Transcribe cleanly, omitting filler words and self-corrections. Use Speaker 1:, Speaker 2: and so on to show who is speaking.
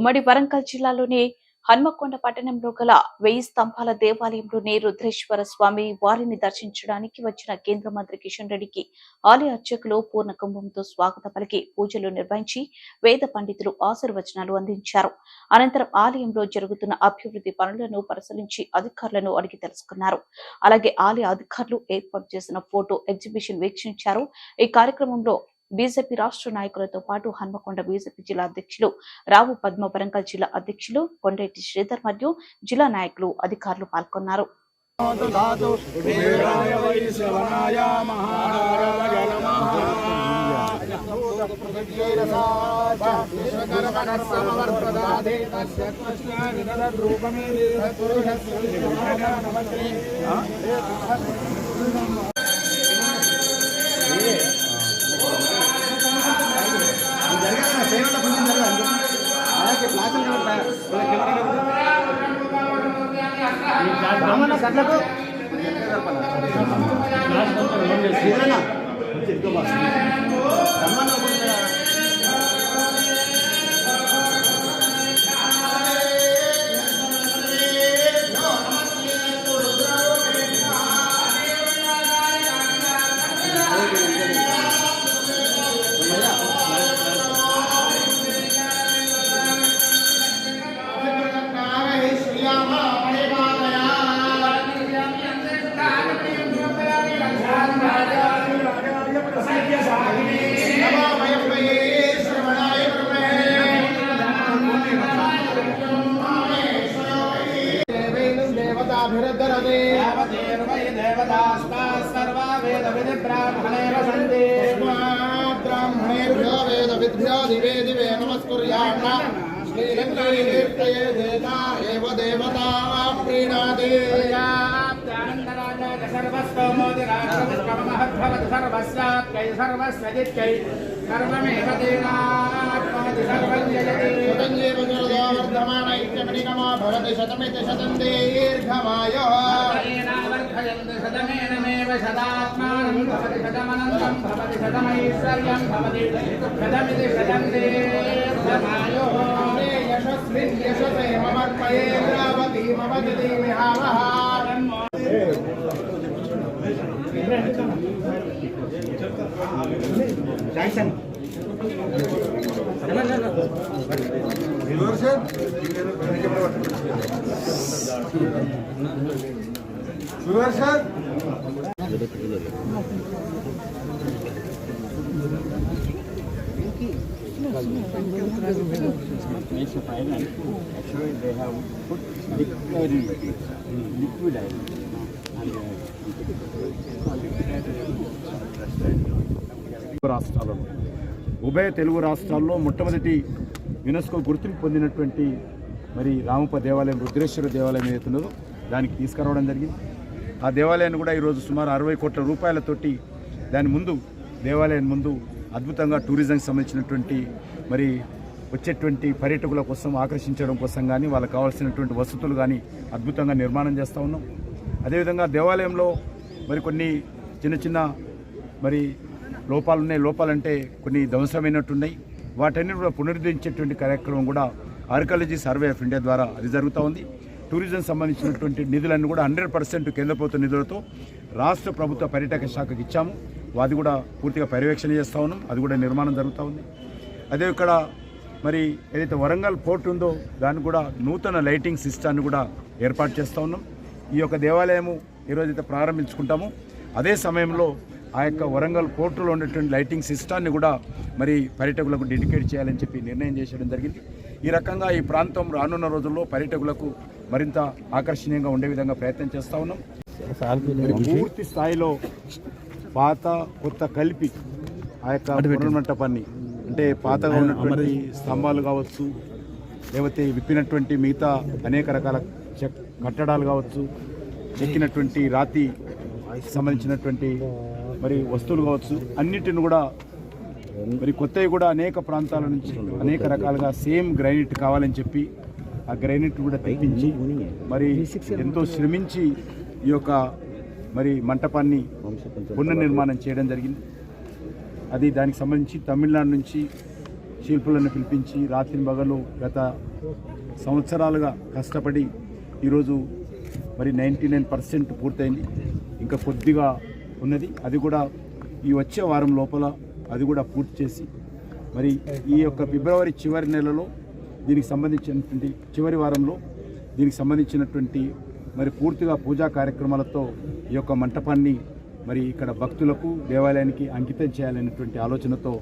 Speaker 1: ఉమ్మడి వరంగల్ జిల్లాలోని హన్మకొండ పట్టణంలో గల 1000 స్తంభాల దేవాలయంలోని రుద్రేశ్వర స్వామి వారిని దర్శించడానికి వచ్చిన కేంద్ర మంత్రి కిషన్ రెడ్డికి ఆలయ అర్చకులు పూర్ణ కుంభంతో స్వాగత పలికి పూజలు నిర్వహించి వేద పండితులు ఆశీర్వచనాలు అందించారు. అనంతరం ఆలయంలో జరుగుతున్న అభివృద్ధి పనులను పరిశీలించి అధికారులను అడిగి తెలుసుకున్నారు. అలాగే ఆలయ అధికారులు ఏర్పాటు చేసిన ఫోటో ఎగ్జిబిషన్ వీక్షించారు. ఈ కార్యక్రమంలో బీజేపీ రాష్ట్ర నాయకులతో పాటు హన్మకొండ బీజేపీ జిల్లా అధ్యక్షులు రావు పద్మ, వరంగల్ జిల్లా అధ్యక్షులు కొండేటి శ్రీధర్ మరియు జిల్లా నాయకులు, అధికారులు పాల్గొన్నారు.
Speaker 2: రాష్ట్రాలలో ఉభయ తెలుగు రాష్ట్రాల్లో మొట్టమొదటి యునెస్కో గుర్తింపు పొందినటువంటి మరి రామప్ప దేవాలయం, రుద్రేశ్వర దేవాలయం ఏదైతున్నదో దానికి తీసుకురావడం జరిగింది. ఆ దేవాలయాన్ని కూడా ఈరోజు సుమారు 60 కోట్ల రూపాయలతోటి దాని ముందు దేవాలయం ముందు అద్భుతంగా టూరిజంకి సంబంధించినటువంటి మరి వచ్చేటువంటి పర్యాటకుల కోసం ఆకర్షించడం కోసం కానీ వాళ్ళకి కావాల్సినటువంటి వసతులు కానీ అద్భుతంగా నిర్మాణం చేస్తూ ఉన్నాం. అదేవిధంగా దేవాలయంలో మరి కొన్ని చిన్న చిన్న మరి లోపాలున్నాయి. లోపాలంటే కొన్ని ధ్వంసమైనట్టున్నాయి. వాటన్ని కూడా పునరుద్ధరించేటువంటి కార్యక్రమం కూడా ఆర్కియాలజీ సర్వే ఆఫ్ ఇండియా ద్వారా అది జరుగుతూ ఉంది. టూరిజం సంబంధించినటువంటి నిధులన్నీ కూడా 100% కేంద్ర ప్రభుత్వ నిధులతో రాష్ట్ర ప్రభుత్వ పర్యాటక శాఖకి ఇచ్చాము. అది కూడా పూర్తిగా పర్యవేక్షణ చేస్తూ ఉన్నాం. అది కూడా నిర్మాణం జరుగుతూ ఉంది. అదే ఇక్కడ మరి ఏదైతే వరంగల్ పోర్ట్ ఉందో దాన్ని కూడా నూతన లైటింగ్ సిస్టాన్ని కూడా ఏర్పాటు చేస్తూ ఉన్నాం. ఈ యొక్క దేవాలయము ఈరోజైతే ప్రారంభించుకుంటామో అదే సమయంలో ఆ యొక్క వరంగల్ పోర్టులో ఉన్నటువంటి లైటింగ్ సిస్టాన్ని కూడా మరి పర్యాటకులకు డెడికేట్ చేయాలని చెప్పి నిర్ణయం చేయడం జరిగింది. ఈ రకంగా ఈ ప్రాంతం రానున్న రోజుల్లో పర్యాటకులకు మరింత ఆకర్షణీయంగా ఉండే విధంగా ప్రయత్నం చేస్తూ ఉన్నాం. పూర్తి స్థాయిలో పాత కొత్త కలిపి ఆ యొక్క పునర్మంటపాన్ని అంటే పాతగా ఉన్నటువంటి స్తంభాలు కావచ్చు, లేకపోతే విప్పినటువంటి మిగతా అనేక రకాల కట్టడాలు కావచ్చు, చెక్కినటువంటి రాతి సంబంధించినటువంటి మరి వస్తువులు కావచ్చు, అన్నిటిని కూడా మరి కొత్తవి కూడా అనేక ప్రాంతాల నుంచి అనేక రకాలుగా సేమ్ గ్రైనేట్ కావాలని చెప్పి ఆ గ్రైనేట్ కూడా తెప్పించి మరి ఎంతో శ్రమించి ఈ యొక్క మరి మంటపాన్ని పునర్నిర్మాణం చేయడం జరిగింది. అది దానికి సంబంధించి తమిళనాడు నుంచి శిల్పులను పిలిపించి రాత్రి పగలు గత సంవత్సరాలుగా కష్టపడి ఈరోజు మరి 99% పూర్తయింది. ఇంకా కొద్దిగా ఉన్నది. అది కూడా ఈ వచ్చే వారం లోపల అది కూడా పూర్తి చేసి మరి ఈ యొక్క ఫిబ్రవరి చివరి నెలలో దీనికి సంబంధించినటువంటి చివరి వారంలో దీనికి సంబంధించినటువంటి మరి పూర్తిగా పూజా కార్యక్రమాలతో ఈ యొక్క మంటపాన్ని మరి ఇక్కడ భక్తులకు దేవాలయానికి అంకితం చేయాలనేటువంటి ఆలోచనతో